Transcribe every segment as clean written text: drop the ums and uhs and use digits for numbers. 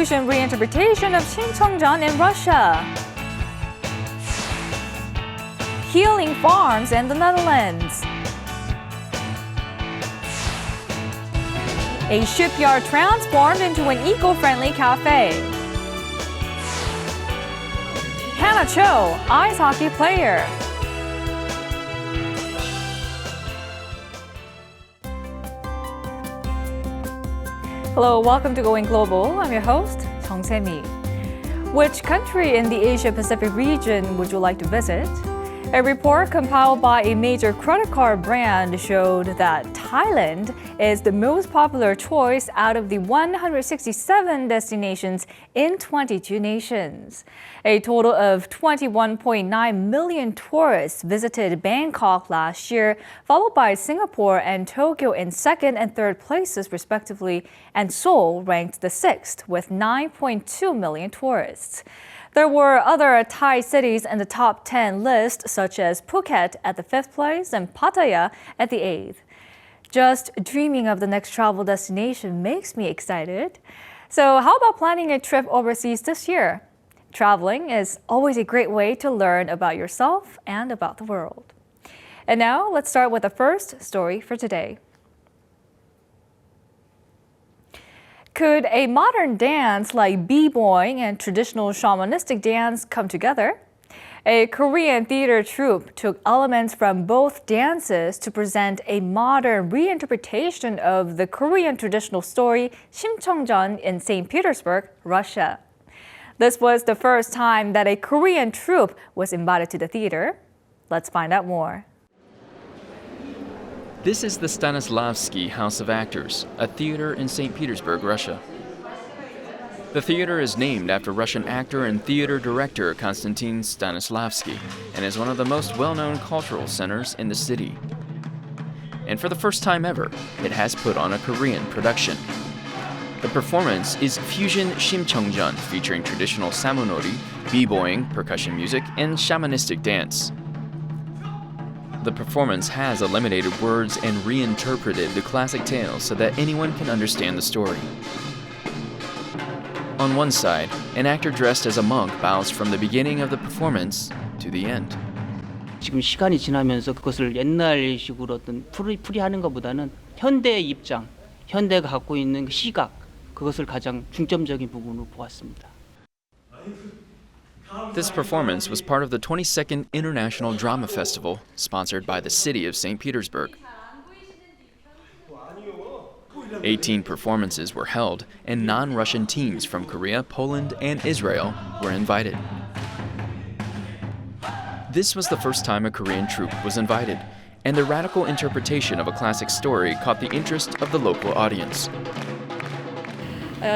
fusion reinterpretation of Simcheongjeon in Russia. Healing farms in the Netherlands. A shipyard transformed into an eco-friendly cafe. Hannah Cho, ice hockey player. Hello, welcome to Going Global. I'm your host, Jung Se-mi. Which country in the Asia-Pacific region would you like to visit? A report compiled by a major credit card brand showed that Thailand is the most popular choice out of the 167 destinations in 22 nations. A total of 21.9 million tourists visited Bangkok last year, followed by Singapore and Tokyo in second and third places respectively, and Seoul ranked the sixth with 9.2 million tourists. There were other Thai cities in the top 10 list, such as Phuket at the 5th place and Pattaya at the 8th. Just dreaming of the next travel destination makes me excited. So how about planning a trip overseas this year? Traveling is always a great way to learn about yourself and about the world. And now let's start with the first story for today. Could a modern dance like b-boying and traditional shamanistic dance come together? A Korean theater troupe took elements from both dances to present a modern reinterpretation of the Korean traditional story Simcheongjeon in St. Petersburg, Russia. This was the first time that a Korean troupe was invited to the theater. Let's find out more. This is the Stanislavski House of Actors, a theater in St. Petersburg, Russia. The theater is named after Russian actor and theater director Konstantin Stanislavski and is one of the most well-known cultural centers in the city. And for the first time ever, it has put on a Korean production. The performance is fusion Simcheongjeon featuring traditional samonori, b-boying, percussion music, and shamanistic dance. The performance has eliminated words and reinterpreted the classic tales so that anyone can understand the story. On one side, an actor dressed as a monk bows from the beginning of the performance to the end. 지금 시간이 지나면서 그것을 옛날식으로 어떤 풀이하는 것보다는 현대의 입장, 현대가 갖고 있는 시각, 그것을 가장 중점적인 부분으로 보았습니다. This performance was part of the 22nd International Drama Festival, sponsored by the city of St. Petersburg. 18 performances were held, and non-Russian teams from Korea, Poland, and Israel were invited. This was the first time a Korean troupe was invited, and the radical interpretation of a classic story caught the interest of the local audience.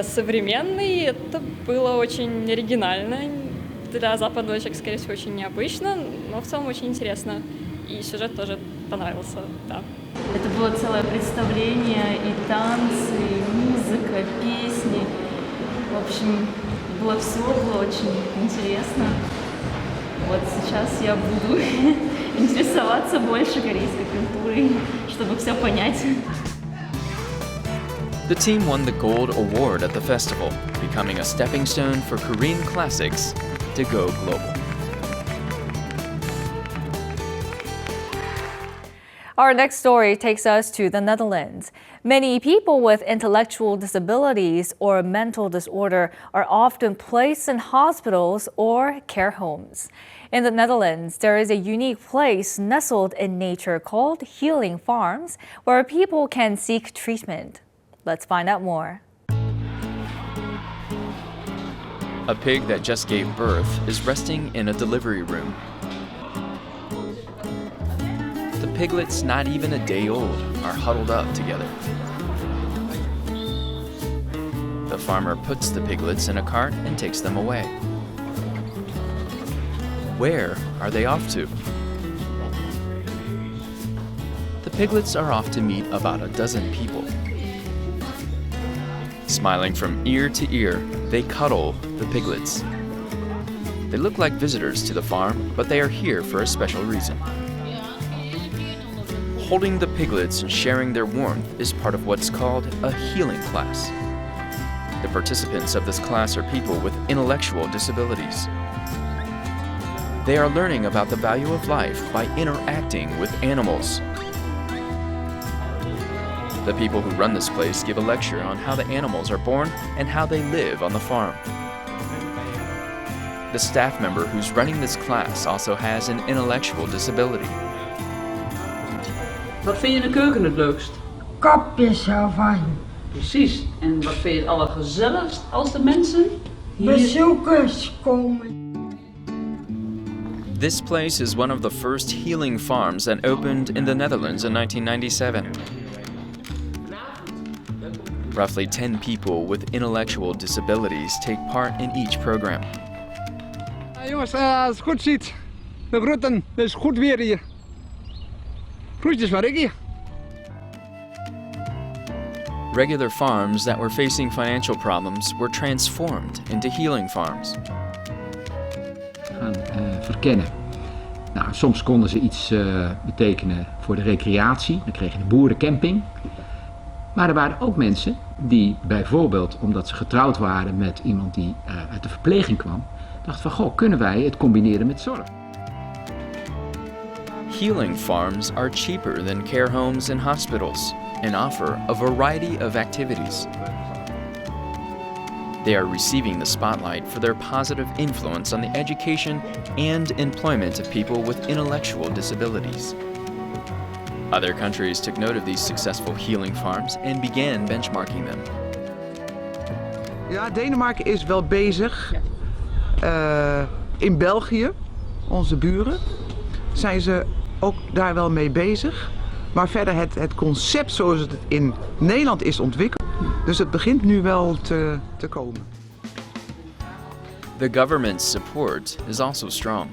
Современный, это было очень оригинально. Для западного человека, скорее всего, очень необычно, но в целом очень интересно. И сюжет тоже понравился, да. Это было целое представление, и танцы, и музыка, песни. В общем, было очень интересно. Вот сейчас я буду интересоваться больше корейской культурой, чтобы все понять. The team won the Gold Award at the festival, becoming a stepping stone for Korean classics to go global. Our next story takes us to the Netherlands. Many people with intellectual disabilities or mental disorder are often placed in hospitals or care homes. In the Netherlands, there is a unique place nestled in nature called healing farms, where people can seek treatment. Let's find out more. A pig that just gave birth is resting in a delivery room. The piglets, not even a day old, are huddled up together. The farmer puts the piglets in a cart and takes them away. Where are they off to? The piglets are off to meet about a dozen people. Smiling from ear to ear, they cuddle the piglets. They look like visitors to the farm, but they are here for a special reason. Holding the piglets and sharing their warmth is part of what's called a healing class. The participants of this class are people with intellectual disabilities. They are learning about the value of life by interacting with animals. The people who run this place give a lecture on how the animals are born and how they live on the farm. The staff member who's running this class also has an intellectual disability. Wat vind je in de keuken het leukst? Kopjes ervan. Precies. En wat vind je het allergezelligst als de mensen hier... Bezoekers komen. This place is one of the first healing farms that opened in the Netherlands in 1997. Roughly 10 people with intellectual disabilities take part in each program. Jongens, als het goed ziet, de groeten, het is goed weer hier. Groetjes van Ricky. Regular farms that were facing financial problems were transformed into healing farms. Gaan verkennen. Nou, soms konden ze iets betekenen voor de recreatie. Dan kreeg je een boerencamping. Maar er waren ook mensen die bijvoorbeeld, omdat ze getrouwd waren met iemand die uit de verpleging kwam, dachten van, goh, kunnen wij het combineren met zorg? Healing farms are cheaper than care homes and hospitals and offer a variety of activities. They are receiving the spotlight for their positive influence on the education and employment of people with intellectual disabilities. Other countries took note of these successful healing farms and began benchmarking them. Ja, Denemarken is wel bezig. In België, onze buren, zijn ze ook daar wel mee bezig. Maar verder het concept zoals het in Nederland is ontwikkeld. Dus het begint nu wel te komen. The government's support is also strong.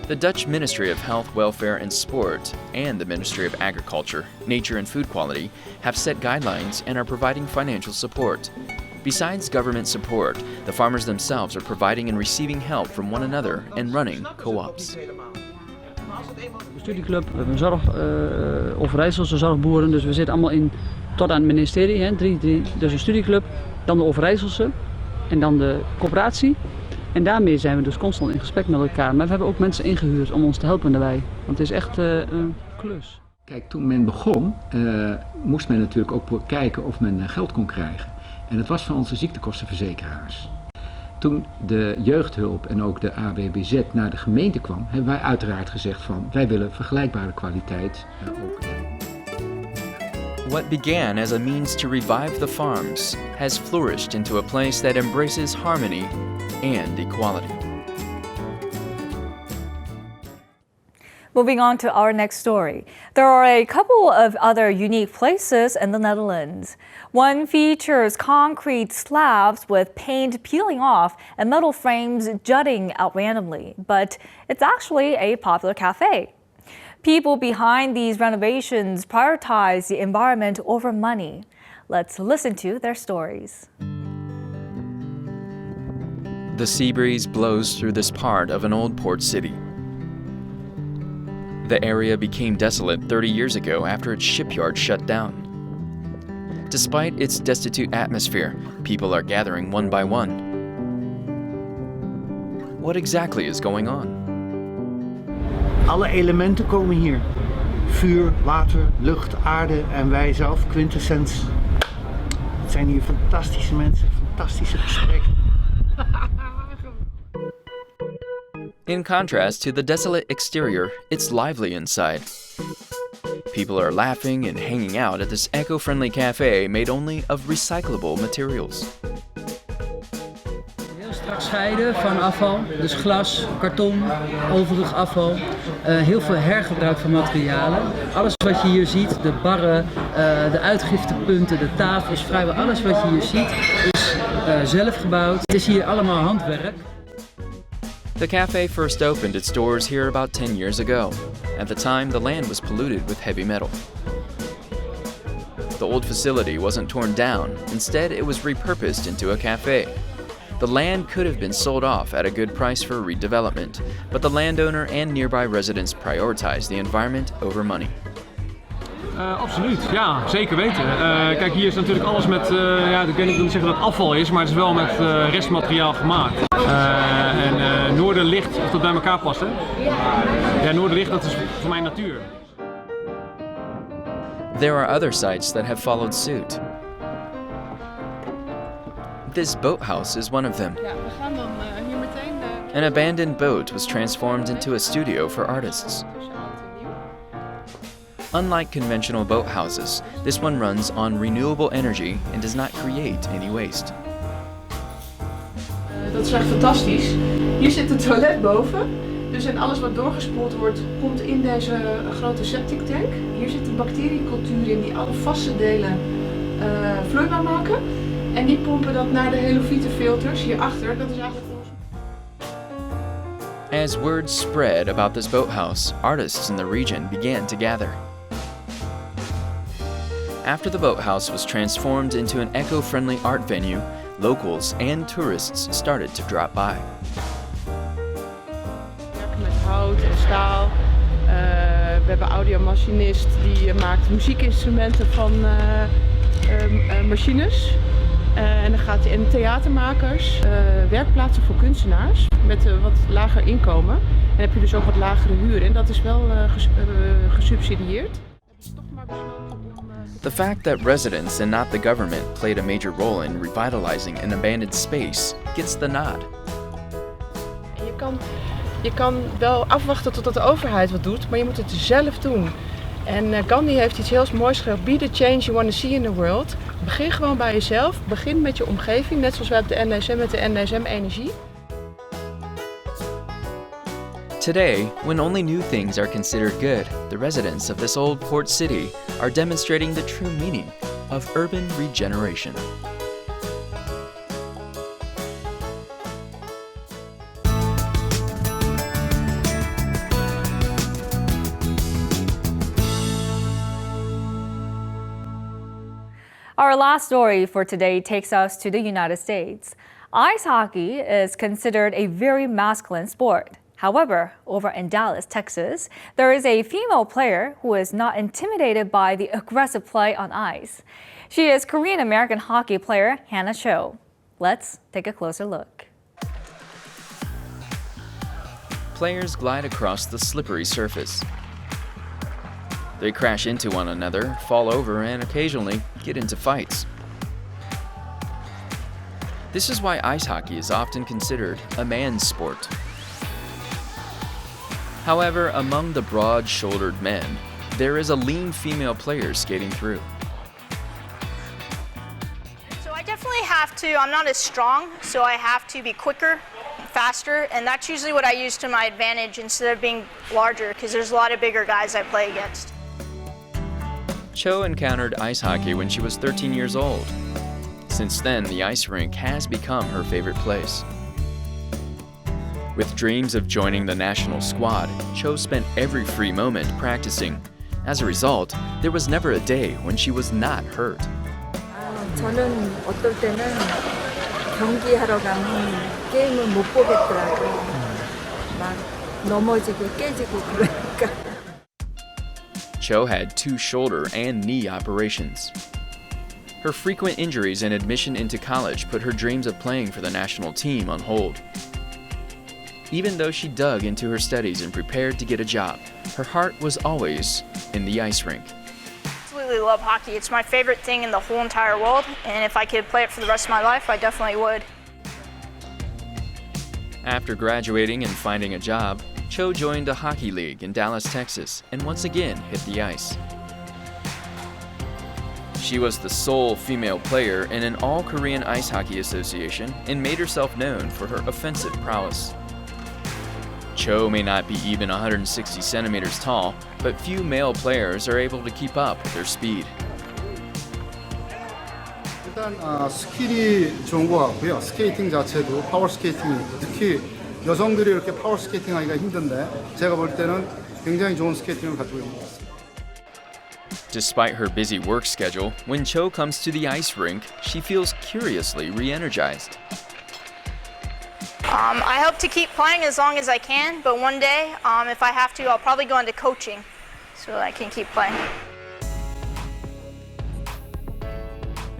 The Dutch Ministry of Health, Welfare and Sport and the Ministry of Agriculture, Nature and Food Quality have set guidelines and are providing financial support. Besides government support, the farmers themselves are providing and receiving help from one another and running co-ops. Een studieclub, we hebben een Overijsselse zorgboeren, dus we zitten allemaal in, tot aan het ministerie, hè, dus een studieclub, dan de Overijsselse en dan de coöperatie. En daarmee zijn we dus constant in gesprek met elkaar. Maar we hebben ook mensen ingehuurd om ons te helpen daarbij, want het is echt een klus. Kijk, toen men begon, moest men natuurlijk ook kijken of men geld kon krijgen. En dat was van onze ziektekostenverzekeraars. Toen de jeugdhulp en ook de AWBZ naar de gemeente kwam, hebben wij uiteraard gezegd van, wij willen vergelijkbare kwaliteit ook. What began as a means to revive the farms has flourished into a place that embraces harmony and equality. Moving on to our next story. There are a couple of other unique places in the Netherlands. One features concrete slabs with paint peeling off and metal frames jutting out randomly, but it's actually a popular cafe. People behind these renovations prioritize the environment over money. Let's listen to their stories. The sea breeze blows through this part of an old port city. The area became desolate 30 years ago after its shipyard shut down. Despite its destitute atmosphere, people are gathering one by one. What exactly is going on? Alle elementen komen hier. Vuur, water, lucht, aarde en wij zelf, quintessens. Het zijn hier fantastische mensen, fantastische gesprekken. In contrast to the desolate exterior, it's lively inside. People are laughing and hanging out at this eco-friendly cafe made only of recyclable materials. Heel strak scheiden van afval, dus glas, karton, overig afval. Heel veel hergebruik van materialen. Alles wat je hier ziet, de barren, de uitgiftepunten, de tafels, vrijwel alles wat je hier ziet is zelf gebouwd. Het is hier allemaal handwerk. The cafe first opened its doors here about 10 years ago. At the time, the land was polluted with heavy metal. The old facility wasn't torn down. Instead, it was repurposed into a cafe. The land could have been sold off at a good price for redevelopment, but the landowner and nearby residents prioritized the environment over money. Absoluut, ja, zeker weten. Kijk, hier is natuurlijk alles met, ja, ik weet niet zeggen dat het afval is, maar het is wel met restmateriaal gemaakt. En noorderlicht, of dat bij elkaar past, hè? Ja, noorderlicht, dat is voor mij natuur. There are other sites that have followed suit. This boathouse is one of them. Ja, we gaan dan hier meteen... An abandoned boat was transformed into a studio for artists. Unlike conventional boathouses, this one runs on renewable energy and does not create any waste. Dat is echt fantastisch. Hier zit het toilet boven. Dus en alles wat doorgespoeld wordt, komt in deze grote septic tank. Hier zit een bacteriecultuur in die alle vaste delen vloeibaar maken. En die pompen dat naar de helofietenfilters hierachter. Dat is eigenlijk ons. As word spread about this boathouse, artists in the region began to gather. After the boathouse was transformed into an eco-friendly art venue, locals and tourists started to drop by. We werken met hout en staal. We hebben een audiomachinist die maakt muziekinstrumenten van machines. En dan gaat in theatermakers, werkplaatsen voor kunstenaars met wat lager inkomen. En heb je dus ook wat lagere huur en dat is wel gesubsidieerd. The fact that residents and not the government played a major role in revitalizing an abandoned space gets the nod. Je kan wel afwachten totdat de overheid wat doet, maar je moet het zelf doen. En Gandhi heeft iets heel moois geschreven. Be the change you want to see in the world. Begin gewoon bij jezelf. Begin met je omgeving. Net zoals wij op de NSM met de NSM Energie. Today, when only new things are considered good, the residents of this old port city are demonstrating the true meaning of urban regeneration. Our last story for today takes us to the United States. Ice hockey is considered a very masculine sport. However, over in Dallas, Texas, there is a female player who is not intimidated by the aggressive play on ice. She is Korean-American hockey player Hannah Cho. Let's take a closer look. Players glide across the slippery surface. They crash into one another, fall over, and occasionally get into fights. This is why ice hockey is often considered a man's sport. However, among the broad-shouldered men, there is a lean female player skating through. So I definitely have to, I'm not as strong, so I have to be quicker, faster, and that's usually what I use to my advantage instead of being larger, because there's a lot of bigger guys I play against. Cho encountered ice hockey when she was 13 years old. Since then, the ice rink has become her favorite place. With dreams of joining the national squad, Cho spent every free moment practicing. As a result, there was never a day when she was not hurt. 저는 어떨 때는 경기하러 가면 게임을 못 보겠더라고요. 막 넘어지고 깨지고 그러니까. Cho had 2 shoulder and knee operations. Her frequent injuries and admission into college put her dreams of playing for the national team on hold. Even though she dug into her studies and prepared to get a job, her heart was always in the ice rink. I absolutely love hockey. It's my favorite thing in the whole entire world, and if I could play it for the rest of my life, I definitely would. After graduating and finding a job, Cho joined a hockey league in Dallas, Texas, and once again hit the ice. She was the sole female player in an all-Korean Ice Hockey Association and made herself known for her offensive prowess. Cho may not be even 160 centimeters tall, but few male players are able to keep up with their speed. 일단 스킬이 좋은 것 같고요. 스케이팅 자체도 파워 스케이팅이고 특히 여성들이 이렇게 파워 스케이팅 하기가 힘든데 제가 볼 때는 굉장히 좋은 스케이팅을 가지고 있는 것 같습니다. Despite her busy work schedule, when Cho comes to the ice rink, she feels curiously re-energized. I hope to keep playing as long as I can, but one day, if I have to, I'll probably go into coaching so I can keep playing.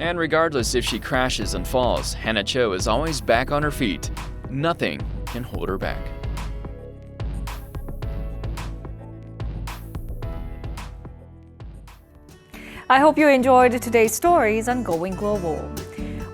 And regardless if she crashes and falls, Hannah Cho is always back on her feet. Nothing can hold her back. I hope you enjoyed today's stories on Going Global.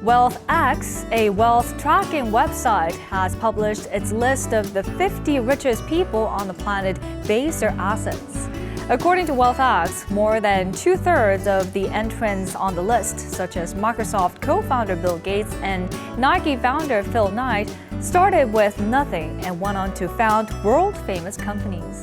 WealthX, a wealth tracking website, has published its list of the 50 richest people on the planet based their assets. According to WealthX, more than 2/3 of the entrants on the list, such as Microsoft co-founder Bill Gates and Nike founder Phil Knight, started with nothing and went on to found world-famous companies.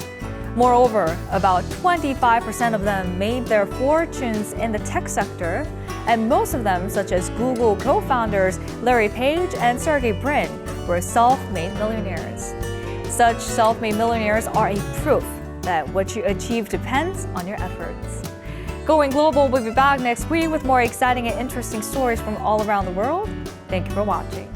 Moreover, about 25% of them made their fortunes in the tech sector, and most of them, such as Google co-founders Larry Page and Sergey Brin, were self-made millionaires. Such self-made millionaires are a proof that what you achieve depends on your efforts. Going Global will be back next week with more exciting and interesting stories from all around the world. Thank you for watching.